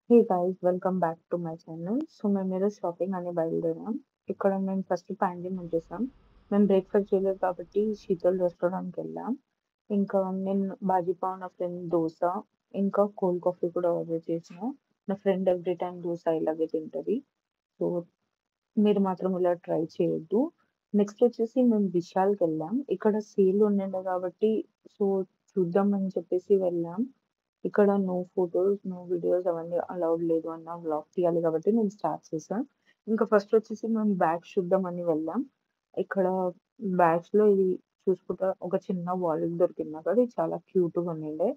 Hey guys welcome back to my channel. So మేము ఈరోజు shopping అని బయలుదేరాం. ఇక్కడ మేము ఫస్ట్ ప్యాంజీమ్ వచ్చేసాం. మేము బ్రేక్ఫాస్ట్ చేయలేదు కాబట్టి శీతల్ రెస్టారెంట్కి వెళ్ళాం. ఇంకా నేను బాజీపావ్, నా ఫ్రెండ్ దోశ, ఇంకా కోల్డ్ కాఫీ కూడా ఆర్డర్ చేసిన. నా ఫ్రెండ్ ఎవ్రీ టైం దోశ ఇలాగే తింటది. సో మీరు మాత్రం ఇలా ట్రై చేయొద్దు. నెక్స్ట్ వచ్చేసి మేము విశాల్‌కి వెళ్ళాం. ఇక్కడ సేల్ ఉండిండే కాబట్టి సో చూద్దాం అని చెప్పేసి వెళ్ళాం. ఇక్కడ నో ఫోటోస్, నో వీడియోస్ అవన్నీ అలౌడ్ లేదు అన్న వ్లాగ్ తీయాలి కాబట్టి నేను స్టార్ట్ చేశా. ఇంకా ఫస్ట్ వచ్చేసి మేము బ్యాగ్స్ చూద్దామని వెళ్ళాం. ఇక్కడ బ్యాగ్స్‌లో ఇది చూసుకుంటా ఒక చిన్న వాలెట్ దొరికింది నాకు. అది చాలా క్యూట్‌గా ఉండిండే.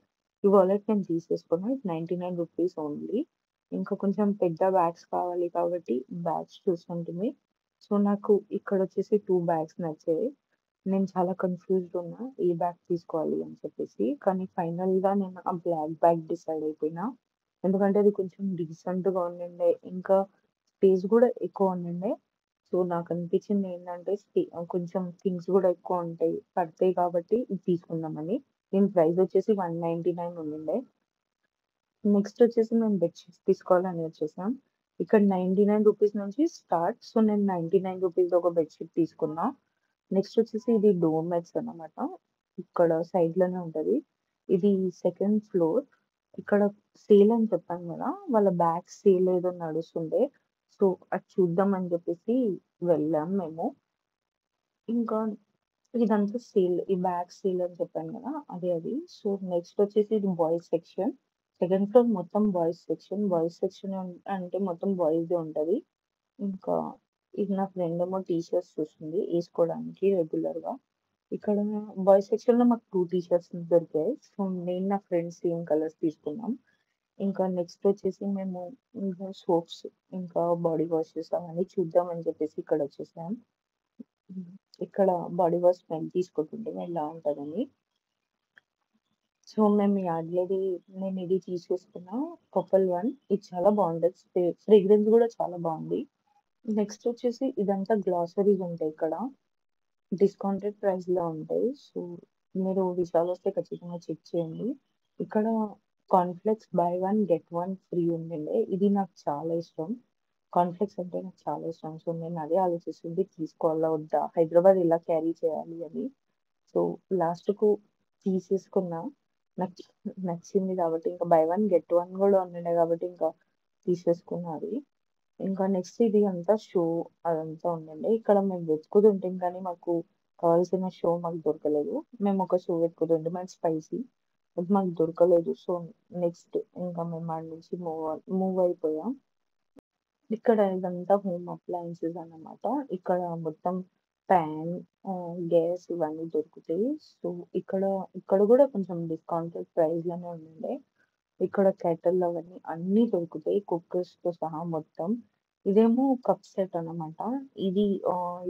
ఈ వాలెట్ నేను తీసేసుకున్నా. ఇట్స్ రూ. 99 ఓన్లీ. ఇంకా కొంచెం పెద్ద బ్యాగ్స్ కావాలి కాబట్టి బ్యాగ్స్ చూస్తుంటిమి. సో నాకు ఇక్కడొచ్చేసి 2 బ్యాగ్స్ నచ్చాయి. నేను చాలా కన్‌ఫ్యూజ్డ్ ఉన్నా. ఏ బ్యాగ్ తీసుకోవాలి అని చెప్పేసి. కానీ ఫైనల్‌గా నేను ఆ బ్లాక్ బ్యాగ్ డిసైడ్ అయిపోయినా. ఎందుకంటే అది కొంచెం డీసెంట్‌గా ఉండిండే. ఇంకా స్పేస్ గూడా ఎక్కువ ఉండిండే. సో నాకనిపించింది ఏంటంటే కొంచెం థింగ్స్ గూడా ఎక్కువ ఉంటాయి. పడతాయి కాబట్టి ఇది తీసుకుందామని. దీని ప్రైస్ వచ్చేసి 199 ఉండిండే. నెక్స్ట్ వచ్చేసి మేము బెడ్ షీట్స్ తీసుకోవాలని వచ్చేసాం. ఇక్కడ రూ. 99 నుంచి స్టార్ట్. సో నేను రూ. 99 ఒక బెడ్ షీట్ తీసుకున్నా. నెక్స్ట్ వచ్చేసి ఇది డోర్ మ్యాట్స్ అన్నమాట. ఇక్కడ సైడ్‌లోనే ఉంటది. ఇది సెకండ్ ఫ్లోర్. ఇక్కడ సేల్ అని చెప్పాను గదా! వాళ్ళ బ్యాగ్స్ సేల్ ఏదో నడుస్తుండే. సో అది చూద్దాం అని చెప్పేసి వెళ్ళాం మేము. ఇంకా ఇదంతా సేల్. ఈ బ్యాగ్ సేల్ అని చెప్పాను గదా! అది. సో నెక్స్ట్ వచ్చేసి ఇది బాయ్స్ సెక్షన్. సెకండ్ ఫ్లోర్ మొత్తం బాయ్స్ సెక్షన్. బాయ్స్ సెక్షన్ అంటే మొత్తం బాయ్స్‌దే ఉంటది. ఇంకా ఇది నా ఫ్రెండ్ ఏమో టీ షర్ట్స్ చూస్తుంది ఏసుకోవడానికి రెగ్యులర్‌గా. ఇక్కడ బాయ్స్ సెక్షన్‌లో మాకు 2 టీ షర్ట్స్ దొరికాయి. సో నేను నా ఫ్రెండ్ సేమ్ కలర్స్ తీసుకున్నాం. ఇంకా నెక్స్ట్ వచ్చేసి మేము ఇంకా సోప్స్, ఇంకా బాడీ వాషెస్ అవన్నీ చూద్దాం అని చెప్పేసి ఇక్కడొచ్చేసాం. హ్మ్. ఇక్కడ బాడీ వాష్ స్మెల్ తీసుకుంటుంటే ఎలా ఉంటదని. సో మేము యార్డ్‌లోది నేనిది తీసేసుకున్నా. Purple one. ఇది చాలా బావుంటది. ఫ్రేగ్రెన్స్ గూడా చాలా బావుంది. నెక్స్ట్ వచ్చేసి ఇదంతా గ్లాసరీస్ ఉంటాయి ఇక్కడ. డిస్కౌంటెడ్ ప్రైస్‌లో ఉంటాయి. సో మీరు విశాల్ వస్తే ఖచ్చితంగా చెక్ చేయండి. ఇక్కడ cornflakes buy one get one free ఉండిండే. ఇది నాకు చాలా ఇష్టం. కార్న్‌ఫ్లెక్స్ అంటే నాకు చాలా ఇష్టం. సో నేను అదే ఆలోచిస్తుంది తీసుకోవాలా వద్దా? హైదరాబాద్ ఎలా క్యారీ చేయాలి అని. సో లాస్ట్‌కు తీసేసుకున్నా. నాకు నచ్చింది కాబట్టి ఇంకా బై వన్ గెట్ వన్ గూడా ఉండిండే కాబట్టి ఇంకా తీసేసుకున్నా అది. ఇంకా నెక్స్ట్ ఇది అంతా షో అదంతా ఉండండి. ఇక్కడ మేము వెతుకుతుంటిం కానీ మాకు కావాల్సిన షో మాకు దొరకలేదు. మేము ఒక షో వెతుకుతుంటిం అది స్పైసీ. అది మాకు దొరకలేదు. సో నెక్స్ట్ ఇంకా మేము ఆడ నుంచి మూవ్ అయిపోయాం. ఇక్కడ ఇదంతా హోమ్ అప్లయెన్సెస్ అన్నమాట. ఇక్కడ మొత్తం పాన్, గ్యాస్ ఇవన్నీ దొరుకుతాయి. సో ఇక్కడ ఇక్కడ గూడా కొంచెం డిస్కౌంటెడ్ ప్రైస్‌లోనే ఉండిండే. ఇక్కడ కెటిల్ అవన్నీ అన్నీ దొరుకుతాయి. కుక్కర్స్‌తో సహా మొత్తం. ఇదేమో కప్ సెట్ అన్నమాట. ఇది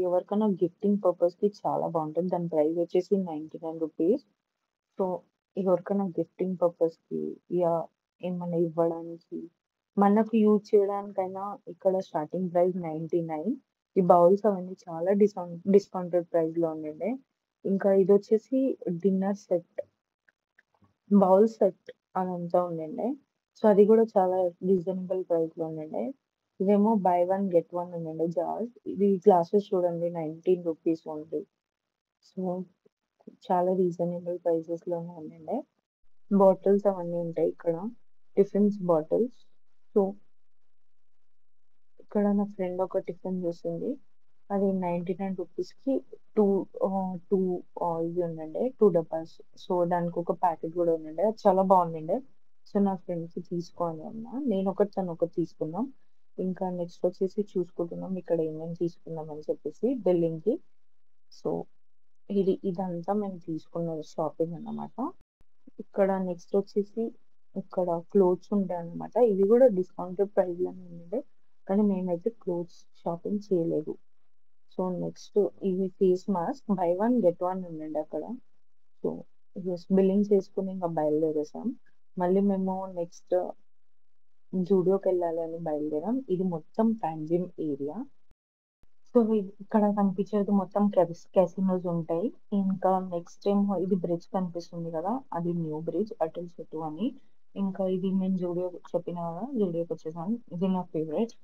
ఎవరికైనా గిఫ్టింగ్ పర్పస్‌కి చాలా బావుంటది. దాని ప్రైస్ వచ్చేసి రూ. 99. సో ఎవరికైనా గిఫ్టింగ్ పర్పస్‌కి యాహ్! ఏమన్నా ఇవ్వడానికి, మనకు యూజ్ చేయడానికైనా ఇక్కడ స్టార్టింగ్ ప్రైస్ 99. ఈ బౌల్స్ అవన్నీ చాలా డిస్కౌంటెడ్ ప్రైస్‌లో ఉండిండే. ఇంకా ఇదొచ్చేసి డిన్నర్ సెట్. బౌల్ సెట్ అదంతా ఉండిండే. సో అది గూడా చాలా రీజనబుల్ ప్రైస్‌లో ఉండిండే. ఇదేమో బై వన్ గెట్ వన్ ఉండిండే జార్స్. ఇది గ్లాసెస్ చూడండి రూ. 19 ఓన్లీ. సో చాలా రీజనబుల్ ప్రైసెస్‌లోనే ఉండిండే. బాటిల్స్ అవన్నీ ఉంటాయి ఇక్కడ. Tiffins bottles. సో ఇక్కడ నా ఫ్రెండ్ ఒక టిఫిన్ చూసింది. అది రూ. 99కి 2 ఇది ఉండండే. 2 డబ్బాస్. సో దానికొక ప్యాకెట్ గూడా ఉండిండే. అది చాలా బాగుండిండే. సో నా ఫ్రెండ్‌కి తీసుకో అని అన్నా. నేనొకటి, తనొకటి తీసుకున్నాం. ఇంకా నెక్స్ట్ వచ్చేసి చూసుకుంటున్నాం ఇక్కడ ఏమేమి తీసుకుందాం అని చెప్పేసి బిల్లింగ్‌కి. సో ఇదంతా మేము తీసుకున్న షాపింగ్ అన్నమాట. ఇక్కడ నెక్స్ట్ వచ్చేసి ఇక్కడ క్లోత్స్ ఉంటాయన్నమాట. ఇవి గూడా డిస్కౌంటెడ్ ప్రైస్‌లోనే ఉండిండే. కానీ మేమైతే క్లోత్స్ షాపింగ్ చేయలేదు. సో నెక్స్ట్ ఇవి face mask by one get one ఉండండి అక్కడ. సో బిల్లింగ్ చేసుకొని ఇంక బయలుదేరేసాం. మళ్ళీ మేము నెక్స్ట్ జూడియోకెళ్ళాలి అని బయలుదేరాం. ఇది మొత్తం పాంజిమ్ ఏరియా. సో ఇక్కడ కనిపించేది మొత్తం క్యాసినోస్ ఉంటాయి. ఇంకా నెక్స్ట్ ఏమో ఇది బ్రిడ్జ్ కనిపిస్తుంది కదా! అది న్యూ బ్రిడ్జ్ అటల్ సెట్టు అని. ఇంకా ఇది నేను జూడియో చెప్పినా గదా! జూడియోకొచ్చేసాను. ఇది నా ఫేవరెట్.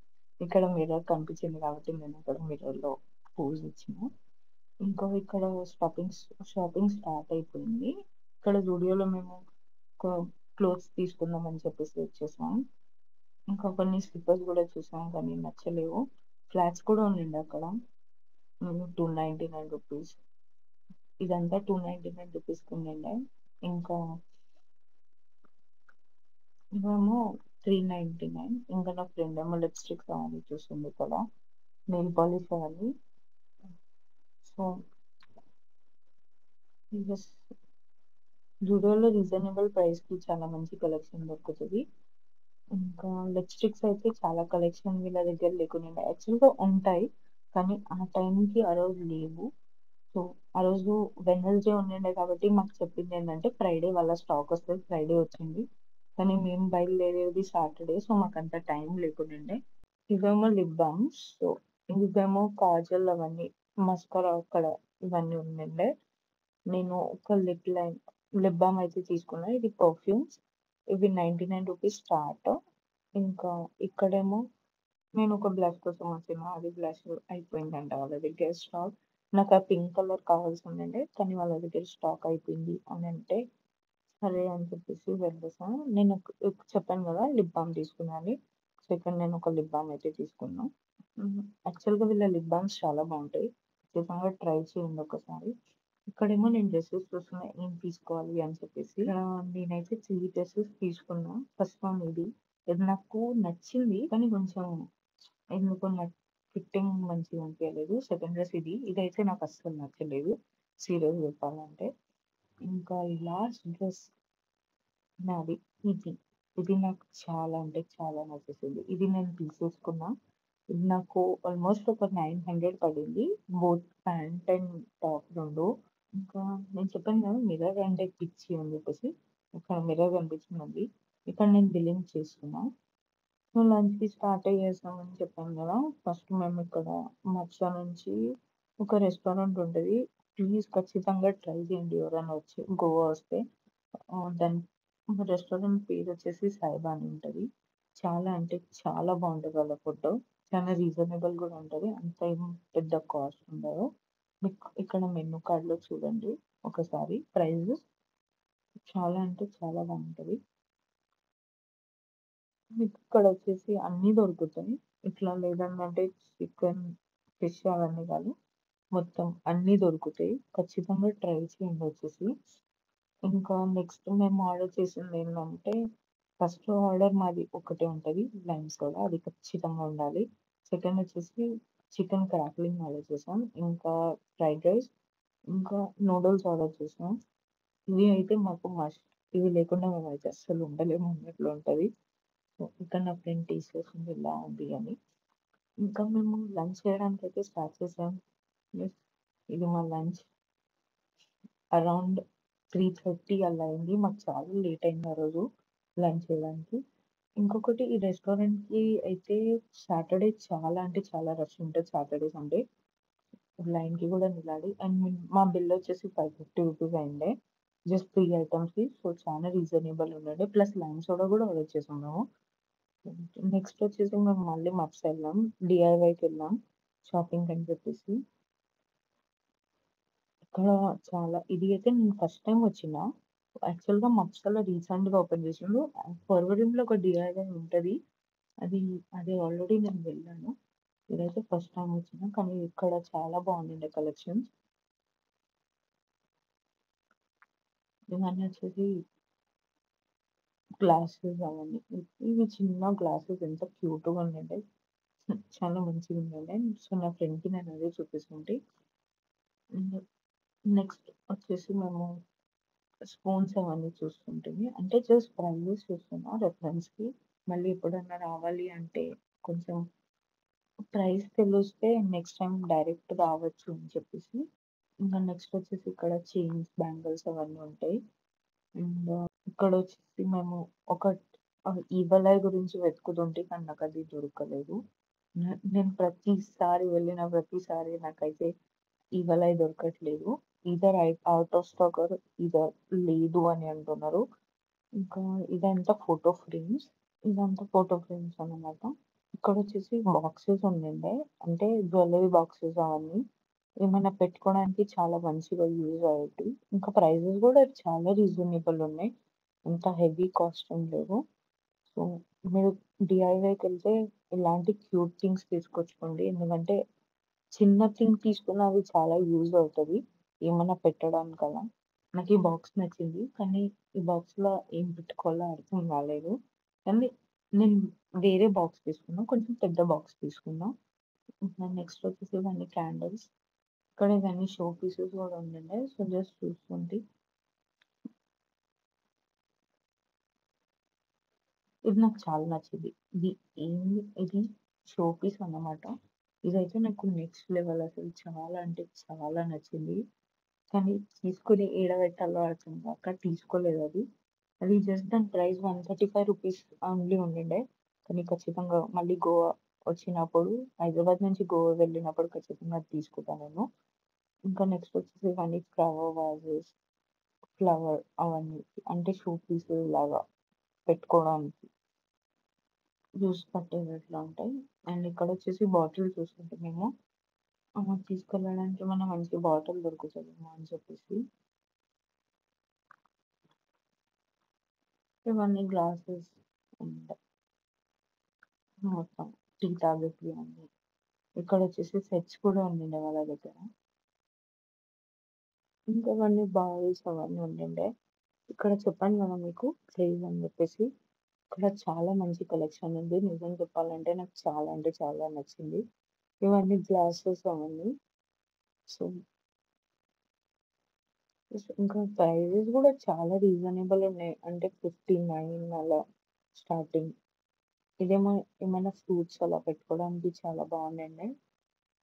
ఇక్కడ మిర్రర్ కనిపించింది కాబట్టి నేను ఇక్కడ మిర్రర్‌లో పోజ్ ఇచ్చిన. ఇంకా ఇక్కడ షాపింగ్స్ షాపింగ్ స్టార్ట్ అయిపోయింది. ఇక్కడ జూడియోలో మేము ఒక క్లోత్స్ తీసుకుందామని చెప్పేసి వచ్చేసాం. ఇంకా కొన్ని స్లిప్పర్స్ గూడా చూసాం కానీ నచ్చలేవు. ఫ్లాట్స్ కూడా ఉండిండే అక్కడ. $299 ఇదంతా $299కి ఉండిండే. ఇంకా ఇవేమో 399. ఇంకా నా ఫ్రెండ్ ఏమో లిప్‌స్టిక్స్ అవన్నీ చూస్తుంది ఇక్కడ. నెయిల్ పాలిష్ అవన్నీ. సో, యెస్, జూడియోలో రీజనబుల్ ప్రైస్‌కి చాలా మంచి కలెక్షన్ దొరుకుతది. ఇంకా లిప్‌స్టిక్స్ అయితే చాలా కలెక్షన్ వీళ్ళ దగ్గర లేకుండే. యాక్చువల్‌గా ఉంటాయి. కానీ ఆ టైంకి ఆ రోజు లేవు. సో, ఆ రోజు వెడ్నెస్‌డే ఉండిండే కాబట్టి మాకు చెప్పిందేంటంటే ఫ్రైడే వాళ్ళ స్టాక్ వస్తది. ఫ్రైడే వచ్చింది. కానీ మేము బయలుదేరేది సాటర్‌డే. సో, మాకంత టైం లేకుండిండే. ఇవేమో లిప్ బామ్స్. సో, ఇవేమో కాజల్ అవన్నీ మస్కరా అక్కడ ఇవన్నీ ఉండిండే. నేను ఒక లిప్ బామ్ అయితే తీసుకున్నా. ఇది పర్ఫ్యూమ్స్. ఇవి $99 స్టార్ట్. ఇంకా ఇక్కడేమో నేను ఒక బ్లష్ కోసం వచ్చిన. అది బ్లష్ అయిపోయిందంట వాళ్ళ దగ్గర స్టాక్. నాకు ఆ పింక్ కలర్ కావాల్సి ఉండిండే. కానీ వాళ్ళ దగ్గర స్టాక్ అయిపోయింది అని అంటే, సరే అని చెప్పేసి వెళ్ళేసా. నేను చెప్పాను గదా! లిప్ బామ్ తీసుకున్నా అని. సో, ఇక్కడ నేను ఒక లిప్ బామ్ అయితే తీసుకున్నా. యాక్చువల్‌గా వీళ్ళ లిప్ బామ్స్ చాలా బావుంటాయి. ఖచ్చితంగా ట్రై చేయండి ఒకసారి. ఇక్కడేమో నేను డ్రెసెస్ చూస్తున్నా ఏం తీసుకోవాలి అని చెప్పేసి. నేనైతే 3 డ్రెసెస్ తీసుకున్నా. ఫస్ట్ వన్ ఇది. ఇది నాకు నచ్చింది. కానీ కొంచెం ఎందుకో నాకు ఫిట్టింగ్ మంచిగా అనిపియలేదు. సెకండ్ డ్రెస్ ఇది. ఇదైతే నాకు అస్సలు నచ్చలేదు. సీరియస్‌గా చెప్పాలంటే. ఇంకా లాస్ట్ డ్రెస్ నాది ఇది. ఇది నాకు చాలా అంటే చాలా నచ్చేసింది. ఇది నేను తీసేసుకున్నా. ఇది నాకు ఆల్మోస్ట్ ఒక 900 పడింది. Both pant and top 2. ఇంకా నేను చెప్పాను కదా! మిర్రర్ అంటే పిచ్చి అని చెప్పేసి. ఇక్కడ మిర్రర్ కనిపించింది. ఇక్కడ నేను బిల్లింగ్ చేసుకున్నా. సో, లంచ్‌కి స్టార్ట్ అయ్యేసామని చెప్పాను కదా! ఫస్ట్ మేము ఇక్కడ మచ్చ నుంచి ఒక రెస్టారెంట్ ఉంటది. ప్లీజ్ ఖచ్చితంగా ట్రై చేయండి ఎవరైనా వచ్చి గోవా వస్తే. దాని రెస్టారెంట్ పేరొచ్చేసి సాయిబా అని ఉంటది. చాలా అంటే చాలా బావుంటది వాళ్ళ ఫుడ్డు. చాలా రీజనబుల్ గూడా ఉంటది. అంత ఏం పెద్ద కాస్ట్ ఉండదు. మీకు ఇక్కడ మెనూ కార్డ్‌లో చూడండి ఒకసారి ప్రైస్. చాలా అంటే చాలా బావుంటది. మీకు ఇక్కడొచ్చేసి అన్నీ దొరుకుతాయి. ఇట్లా లేదనంటే చికెన్, ఫిష్ అవన్నీ కాదు. మొత్తం అన్నీ దొరుకుతాయి. ఖచ్చితంగా ట్రై చేయండి వచ్చేసి. ఇంకా నెక్స్ట్ మేము ఆర్డర్ చేసిందేంటంటే, ఫస్ట్ ఆర్డర్ మాది ఒకటే ఉంటది. లైమ్ సోడా అది ఖచ్చితంగా ఉండాలి. సెకండ్ వచ్చేసి చికెన్ క్రాక్లింగ్ ఆర్డర్ చేసాం. ఇంకా ఫ్రైడ్ రైస్, ఇంకా నూడిల్స్ ఆర్డర్ చేసాం. ఇవి అయితే మాకు మస్ట్. ఇవి లేకుండా మేమైతే అస్సలు ఉండలేము అన్నట్లు ఉంటది. సో, ఇక్కడ నా ఫ్రెండ్ టీస్ చేసింది ఇలా ఉంది అని. ఇంకా మేము లంచ్ చేయడానికైతే స్టార్ట్ చేసాం. యెస్, ఇది మా లంచ్. అరౌండ్ 3:30 అలా అయింది. మాకు చాలా లేట్ అయింది ఆ రోజు లంచ్ చేయడానికి. ఇంకొకటి ఈ రెస్టారెంట్‌కి అయితే సాటర్‌డే చాలా అంటే చాలా రష్ ఉంటది సాటర్‌డే, సండే. లైన్‌కి గూడా నిలాడి అండ్ మా బిల్ వచ్చేసి $550 అయిండే. జస్ట్ 3 ఐటెమ్స్‌కి. సో, చాలా రీజనబుల్ ఉండండి. ప్లస్ లైమ్ సోడా గూడా ఆర్డర్ చేసాం మేము. నెక్స్ట్ వచ్చేసి మేము మళ్ళీ మప్స్ ఎళ్ళాం. డీఐవైకెళ్ళాం షాపింగ్ అని చెప్పేసి. ఇక్కడ చాలా ఇది అయితే నేను ఫస్ట్ టైమ్ వచ్చిన. యాక్చువల్‌గా మప్సాలో రీసెంట్‌గా ఓపెన్ చేసిండ్రు. ఫర్వరీలో ఒక డీఐవై ఉంటది. అది అది ఆల్రెడీ నేను వెళ్ళాను. ఇదైతే ఫస్ట్ టైమ్ వచ్చిన. కానీ ఇక్కడ చాలా బాగుండిండే కలెక్షన్స్. ఇవన్నీ వచ్చేసి గ్లాసెస్ అవన్నీ. ఇవి చిన్న గ్లాసెస్ ఎంత క్యూట్‌గా ఉండిండే. చాలా మంచిగా ఉండిండే. సో, నా ఫ్రెండ్‌కి నేను అదే చూపిస్తుంటే. నెక్స్ట్ వచ్చేసి మేము స్పూన్స్ అవన్నీ చూస్తుంటిమి. అంటే జస్ట్ ప్రైజెస్ చూస్తున్నా రెఫరెన్స్‌కి. మళ్ళీ ఎప్పుడన్నా రావాలి అంటే కొంచెం ప్రైస్ తెలిస్తే నెక్స్ట్ టైమ్ డైరెక్ట్ రావచ్చు అని చెప్పేసి. ఇంకా నెక్స్ట్ వచ్చేసి ఇక్కడ చైన్స్, బ్యాంగిల్స్ అవన్నీ ఉంటాయి. అండ్ ఇక్కడొచ్చేసి మేము ఒక ఈగల్ ఐ గురించి వెతుకుతుంటే కానీ నాకది దొరకలేదు. నేను ప్రతిసారి వెళ్ళిన ప్రతిసారి నాకైతే ఈగల్ ఐ దొరకట్లేదు. Ether out of stock or ether లేదు అని అంటున్నారు. ఇంకా ఇదంతా ఫోటో ఫ్రేమ్స్ అన్నమాట. ఇక్కడొచ్చేసి బాక్సెస్ ఉండిండే. అంటే జ్యువెల్లరీ బాక్సెస్ అవన్నీ. ఏమైనా పెట్టుకోవడానికి చాలా మంచిగా యూజ్ అయ్యేటివి. ఇంకా ప్రైజెస్ గూడా చాలా రీజనబుల్ ఉన్నాయి. అంత హెవీ కాస్ట్ ఏం లేవు. సో, మీరు డీఐవైకెళ్తే ఇలాంటి క్యూట్ థింగ్స్ తీసుకొచ్చుకోండి. ఎందుకంటే చిన్న థింగ్ తీసుకున్న అది చాలా యూజ్ అవుతది. ఏమన్నా పెట్టడానికలా. నాకు ఈ బాక్స్ నచ్చింది. కానీ ఈ బాక్స్‌లో ఏం పెట్టుకోవాలో అర్థం కాలేదు. కానీ నేను వేరే బాక్స్ తీసుకున్నా. కొంచెం పెద్ద బాక్స్ తీసుకున్నా. నెక్స్ట్ వచ్చేసి ఇవన్నీ క్యాండిల్స్. ఇక్కడ ఇవన్నీ షో పీసెస్ గూడా ఉండుండే. సో, జస్ట్ చూసుకోండి. ఇది నాకు చాలా నచ్చింది. ఇది షో పీస్ అన్నమాట. ఇదైతే నాకు నెక్స్ట్ లెవెల్ అసలు చాలా అంటే చాలా నచ్చింది. కానీ తీసుకొని ఏడ పెట్టాలో అర్థం కాక తీసుకోలేదది. అది జస్ట్ దాని ప్రైస్ రూ. 135 ఓన్లీ ఉండిండే. కానీ ఖచ్చితంగా మళ్ళీ గోవా వచ్చినప్పుడు హైదరాబాద్ నుంచి గోవా వెళ్ళినప్పుడు ఖచ్చితంగా అది తీసుకుంటా నేను. ఇంకా నెక్స్ట్ వచ్చేసి ఇవన్నీ ఫ్లవర్ వాజెస్, అవన్నీ అంటే షో పీసెస్ లాగా పెట్టుకోవడానికి జ్యూస్ పట్టేవి అట్లా ఉంటాయి. అండ్ ఇక్కడొచ్చేసి బాటిల్ చూసుకుంటేనేమో తీసుకెళ్ళడానికి ఏమన్నా మంచి బాటిల్ దొరుకుతదేమో అని చెప్పేసి ఇవన్నీ గ్లాసెస్ అండ్ మొత్తం టీ తాగేటివి అన్నీ. ఇక్కడొచ్చేసి సెట్స్ కూడా ఉండిండే వాళ్ళ దగ్గర. ఇంకా ఇవన్నీ బౌల్స్ అవన్నీ ఉండిండే. ఇక్కడ చెప్పాను కదా మీకు క్రేజ్ అని చెప్పేసి. ఇక్కడ చాలా మంచి కలెక్షన్ ఉంది. నిజం చెప్పాలంటే నాకు చాలా అంటే చాలా నచ్చింది. ఇవన్నీ గ్లాసెస్ అవన్నీ. సో, ఇంకా ప్రైజెస్ గూడా చాలా రీజనబుల్ ఉన్నాయి. అంటే 59 అలా స్టార్టింగ్. ఇదేమో ఏమైనా ఫ్రూట్స్ అలా పెట్టుకోవడానికి చాలా బాగుండిండే.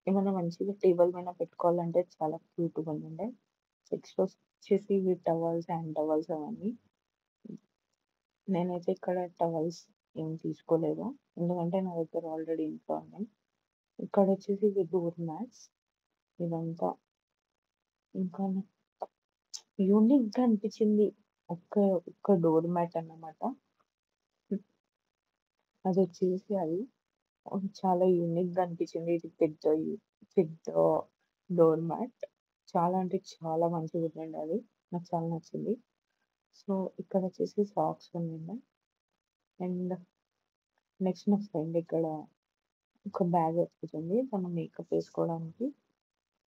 ఏమైనా మంచిగా టేబుల్ మీద పెట్టుకోవాలంటే చాలా క్యూట్‌గా ఉండిండే. నెక్స్ట్ వచ్చేసి ఇవి టవల్స్, హ్యాండ్ టవల్స్ అవన్నీ. నేనైతే ఇక్కడ టవల్స్ ఏం తీసుకోలేదు. ఎందుకంటే నా దగ్గర ఆల్రెడీ ఇంట్లో ఉన్నాయి. ఇక్కడొచ్చేసి ఇవి డోర్ మ్యాట్స్. ఇదంతా ఇంకా యూనిక్‌గా అనిపించింది. ఒక్క ఒక్క డోర్ మ్యాట్ అన్నమాట. అదొచ్చేసి అది చాలా యూనిక్‌గా అనిపించింది. ఇది పెద్ద డోర్ మ్యాట్. చాలా అంటే చాలా మంచిగుందండి అది. నాకు చాలా నచ్చింది. సో, ఇక్కడొచ్చేసి సాక్స్ ఉండిండే. అండ్ నెక్స్ట్ నా ఫ్రెండ్ ఇక్కడ ఒక బ్యాగ్ వెతుకుతుంది. తను మేకప్ ఏసుకోవడానికి.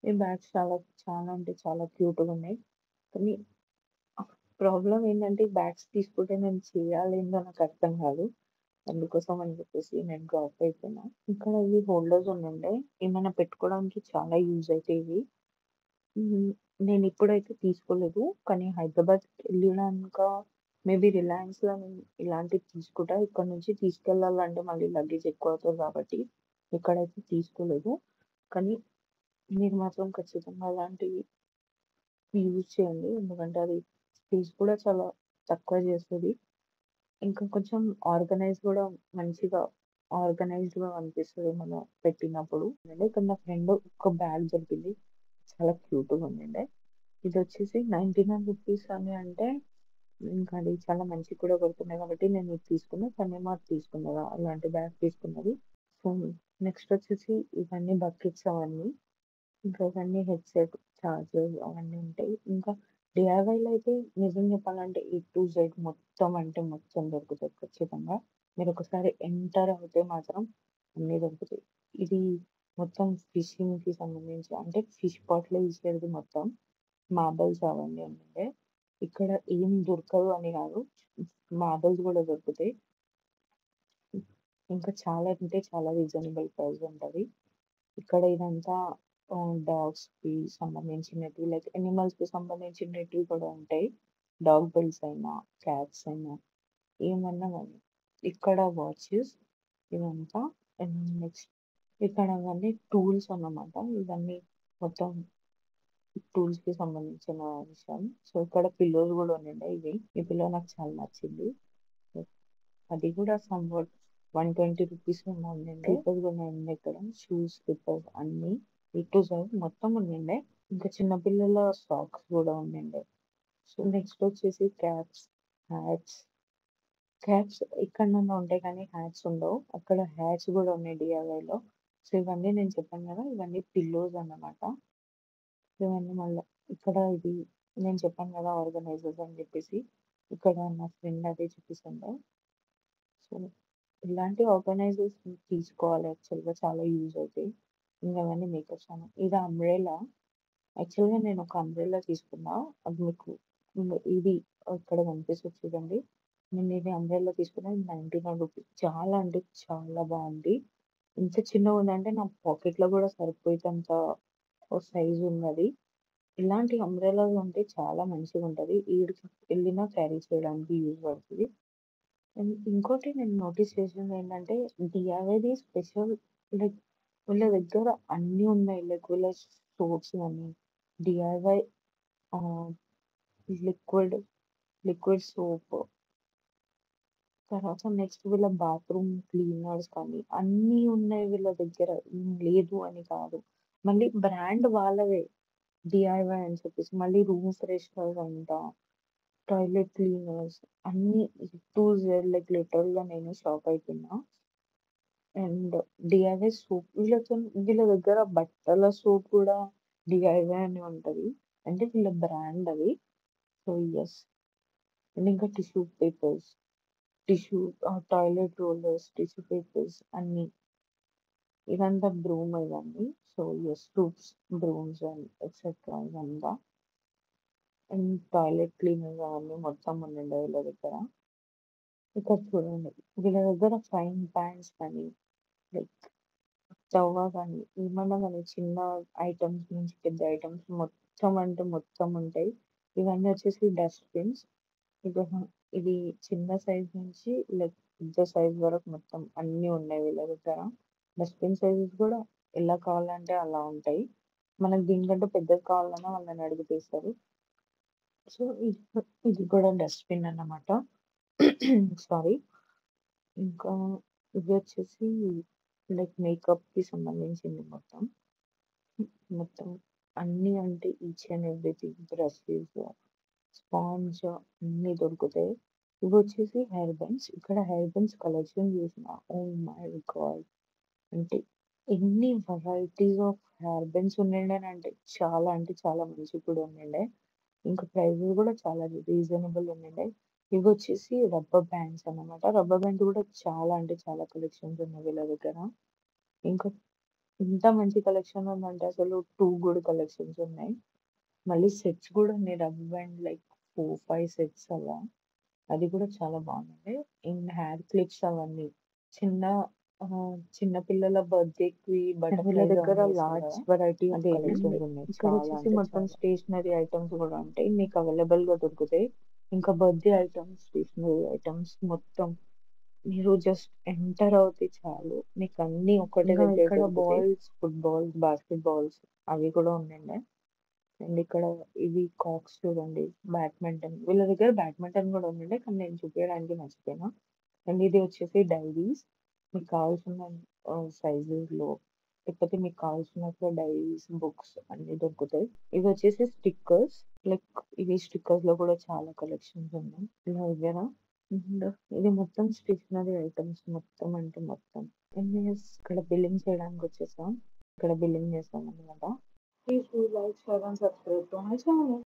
ఈ బ్యాగ్స్ చాలా చాలా అంటే చాలా క్యూట్‌గున్నాయి. కానీ ప్రాబ్లమ్ ఏంటంటే ఈ బ్యాగ్స్ తీసుకుంటే నేను చేయాలేందో నాకు అర్థం కాదు. అందుకోసం అని చెప్పేసి నేను డ్రాప్ అయిపోయినా. ఇక్కడ ఇవి హోల్డర్స్ ఉండుండే. ఏమైనా పెట్టుకోవడానికి చాలా యూజ్ అయితాయి ఇవి. హ్మ్. నేనిప్పుడైతే తీసుకోలేదు. కానీ హైదరాబాద్ ఎళ్ళినాక మేబీ రిలయన్స్‌లో నేను ఇలాంటివి తీసుకుంటా. ఇక్కడి నుంచి తీసుకెళ్ళాలంటే మళ్ళీ లగేజ్ ఎక్కువ అవుతది కాబట్టి ఇక్కడైతే తీసుకోలేదు. కానీ మీరు మాత్రం ఖచ్చితంగా అలాంటివి యూజ్ చేయండి. ఎందుకంటే అది స్పేస్ కూడా చాలా తక్కువ చేస్తది. ఇంకా కొంచెం ఆర్గనైజ్ గూడా మంచిగా ఆర్గనైజ్డ్‌గా అనిపిస్తది మనం పెట్టినప్పుడు. అంటే ఇక్కడ నా ఫ్రెండ్ ఒక బ్యాగ్ దొరికింది. చాలా క్యూట్‌గా ఉండిండే. ఇదొచ్చేసి రూ. 99 అని అంటే ఇంకా అది చాలా మంచిగా కూడా కొడుతున్నాయి కాబట్టి నేను ఇది తీసుకున్నా. తనేమో అది తీసుకున్నది. అలాంటి బ్యాగ్ తీసుకున్నది. సో, నెక్స్ట్ వచ్చేసి ఇవన్నీ బకెట్స్ అవన్నీ. ఇంకా ఇవన్నీ హెడ్సెట్, చార్జర్ అవన్నీ ఉంటాయి. ఇంకా డీఐవైలో అయితే నిజం చెప్పాలంటే ఏ టు జెడ్ మొత్తం అంటే మొత్తం దొరుకుతది ఖచ్చితంగా. మీరొకసారి ఎంటర్ అవుతే మాత్రం అన్నీ దొరుకుతాయి. ఇది మొత్తం ఫిషింగ్‌కి సంబంధించి అంటే ఫిష్ పాట్‌లో చేసేది మొత్తం. మార్బల్స్ అవన్నీ ఉండే. ఇక్కడ ఏం దొరకవు అని గాదు. మార్బల్స్ గూడా దొరుకుతాయి. ఇంకా చాలా అంటే చాలా రీజనబుల్ ప్రైస్ ఉంటది. ఇక్కడ ఇదంతా డాగ్స్‌కి సంబంధించినటివి లైక్ యానిమల్స్‌కి సంబంధించినటివి కూడా ఉంటాయి. డాగ్ బెల్స్ అయినా, క్యాట్స్ అయినా ఏమన్నా గాని. ఇక్కడ వాచెస్ ఇదంతా అండ్ నెక్స్ట్ ఇక్కడ అవన్నీ టూల్స్ అన్నమాట. ఇవన్నీ మొత్తం టూల్స్‌కి సంబంధించిన విషయం. సో, ఇక్కడ పిల్లోస్ గూడా ఉండిండే ఇవి. ఈ పిల్లో నాకు చాలా నచ్చింది. అది కూడా సమ్‌వాట్ రూ. 120 ఏమో ఉండిండే. స్లిప్పర్స్ గూడా ఉండే ఇక్కడ. షూస్, స్లిప్పర్స్ అన్నీ ఏ టు జెడ్ మొత్తం ఉండిండే. ఇంకా చిన్న పిల్లల సాక్స్ గూడా ఉండిండే. సో, నెక్స్ట్ వచ్చేసి క్యాప్స్, హ్యాట్స్ క్యాట్స్ ఎక్కడనన్నా ఉంటాయి కానీ హ్యాట్స్ ఉండవు. అక్కడ హ్యాట్స్ గూడా ఉన్నాయి డీఐవైలో. సో, ఇవన్నీ నేను చెప్పాను గదా! ఇవన్నీ పిల్లోస్ అన్నమాట. ఇవన్నీ మళ్ళా ఇక్కడ ఇది నేను చెప్పాను గదా! ఆర్గనైజర్స్ అని జెప్పేసి. ఇక్కడ నా ఫ్రెండ్ అదే చూపిస్తుండే. సో, ఇలాంటి ఆర్గనైజర్స్ తీసుకోవాలి యాక్చువల్‌గా చాలా యూజ్ అవుతాయి. ఇంక అవన్నీ మేకప్స్ ఇది అంబ్రెల్లా. యాక్చువల్‌గా నేను ఒక అంబ్రెల్లా తీసుకున్నా. అది మీకు ఇది ఇక్కడ కనిపిస్తది చూడండి. నేను ఇది అంబ్రెల్లా తీసుకున్నా. ఇది రూ. 99 చాలా అంటే చాలా బావుంది. ఎంత చిన్నగుందంటే నా పాకెట్‌లో గూడా సరిపోయేంత ఓ సైజ్ ఉన్నది. ఇలాంటి అంబ్రెల్లాస్ ఉంటే చాలా మంచిగుంటది. ఈడికి ఎళ్ళినా క్యారీ చేయడానికి యూజ్ పడతది. అండ్ ఇంకోటి నేను నోటీస్ చేసిందేంటంటే డిఐవైది స్పెషల్ లైక్ వీళ్ళ దగ్గర అన్నీ ఉన్నాయి. లైక్ వీళ్ళ సోప్స్ గాని, డిఐవై ఆహ్, లిక్విడ్, లిక్విడ్ సోప్, తర్వాత నెక్స్ట్ వీళ్ళ బాత్రూమ్ క్లీనర్స్ కానీ అన్నీ ఉన్నాయి వీళ్ళ దగ్గర. లేదు అని కాదు. మళ్ళీ బ్రాండ్ వాళ్ళవే. డిఐవై అని చెప్పేసి మళ్ళీ రూమ్ ఫ్రెషనర్స్ అంట, టాయిలెట్ క్లీనర్స్ అన్నీ టు జెడ్ లైక్ లిటరల్‌గా నేను షాక్ అయితున్నా. అండ్ డిఐవై సోప్ వీళ్ళ దగ్గర బట్టల సోప్ కూడా డిఐవై అని ఉంటది. అంటే వీళ్ళ బ్రాండ్ అది. So, yes. అండ్ ఇంకా tissue papers, toilet rollers, tissue papers అన్నీ. ఇదంతా బ్రూమ్ ఇవన్నీ. So, yes tubes, brooms and etcetera ఇదంతా. అండ్ టాయిలెట్ క్లీనర్స్ అవన్నీ మొత్తం ఉండిండే వీళ్ళ దగ్గర. ఇక్కడ చూడండి వీళ్ళ దగ్గర ఫ్రైయింగ్ పాన్స్ కానీ లైక్ చౌగా కానీ, ఏమన్నా గానీ చిన్న ఐటెమ్స్ నుంచి పెద్ద ఐటెమ్స్ మొత్తం అంటే మొత్తం ఉంటాయి. ఇవన్నీ వచ్చేసి డస్ట్‌బిన్స్. ఇగ ఇది చిన్న సైజ్ నుంచి లైక్ పెద్ద సైజ్ వరకు మొత్తం అన్నీ ఉన్నాయి వీళ్ళ దగ్గర. డస్ట్‌బిన్ సైజెస్ గూడా ఎలా కావాలంటే అలా ఉంటాయి. మనకు దీనికంటే పెద్దది కావాలన్నా వాళ్ళని అడిగితే ఇస్తారు. సో, ఇది కూడా డస్ట్‌బిన్ అన్నమాట. సారీ. ఇంకా ఇవొచ్చేసి లైక్ మేకప్‌కి సంబంధించింది మొత్తం. మొత్తం అన్నీ అంటే each and everything brushes, sponge అన్నీ దొరుకుతాయి. ఇవొచ్చేసి హెయిర్ బ్యాండ్స్. ఇక్కడ హెయిర్ బ్యాండ్స్ కలెక్షన్ చూసిన ఓహ్ మై గాడ్! అంటే ఎన్ని వెరైటీస్ ఆఫ్ హెయిర్ బ్యాండ్స్ ఉండిండేనంటే చాలా అంటే చాలా మంచిగా కూడా ఉండిండే. ఇంకా ప్రైజెస్ గూడా చాలా రీజనబుల్ ఉండిండే. ఇవొచ్చేసి రబ్బర్ బ్యాండ్స్ అన్నమాట. రబ్బర్ బ్యాండ్స్ గూడా చాలా అంటే చాలా కలెక్షన్స్ ఉన్నాయి వీళ్ళ దగ్గర. ఇంకా ఇంత మంచి కలెక్షన్ ఉందంటే అసలు 2 గూడా కలెక్షన్స్ ఉన్నాయి. మళ్ళీ సెట్స్ గూడా ఉన్నాయి. రబ్బర్ బ్యాండ్ లైక్ 4, 5 సెట్స్ అలా. అది కూడా చాలా బాగుంది. అండ్ హెయిర్ క్లిప్స్ అవన్నీ. చిన్న చిన్న పిల్లల బర్త్‌డేకి వీళ్ళ దగ్గర లార్జ్ వెరైటీ ఆఫ్ కలెక్షన్స్ ఉన్నాయి. ఇక్కడొచ్చేసి మొత్తం స్టేషనరీ ఐటెమ్స్ గూడా ఉంటాయి. మీకు అవైలబుల్‌గా దొరుకుతాయి. ఇంకా బర్త్‌డే ఐటెమ్స్, స్టేషనరీ ఐటెమ్స్ మొత్తం మీరు జస్ట్ ఎంటర్ అవుతే చాలు. మీకన్నీ ఒకటే దగ్గర ఇక్కడ దొరుకుతాయి. ఫుట్ బాల్స్, బాస్కెట్ బాల్స్ అవి కూడా ఉండిండే. అండ్ ఇక్కడ ఇవి కాక్స్ చూడండి. బ్యాడ్మింటన్ వీళ్ళ దగ్గర బ్యాడ్మింటన్ గూడా ఉండిండే. కానీ నేను చూపియడానికి మర్చిపోయినా. అండ్ ఇది వచ్చేసి డైరీస్. మీకు కావాల్సిన సైజెస్‌లో లేకపోతే మీకు కావాల్సినట్లు డైరీస్, బుక్స్ అన్నీ దొరుకుతాయి. ఇవి వచ్చేసి స్టిక్కర్స్. లైక్ ఇవి స్టిక్కర్స్‌లో కూడా చాలా కలెక్షన్స్ ఉన్నాయి వీళ్ళ దగ్గర. అండ్ ఇది మొత్తం స్టేషనరీ ఐటెమ్స్ మొత్తం అంటే మొత్తం. అండ్ యెస్ ఇక్కడ బిల్లింగ్ చేయడానికొచ్చేసాం. ఇక్కడ బిల్లింగ్ చేస్తామన్నమాట. Please do like, share and subscribe to my channel.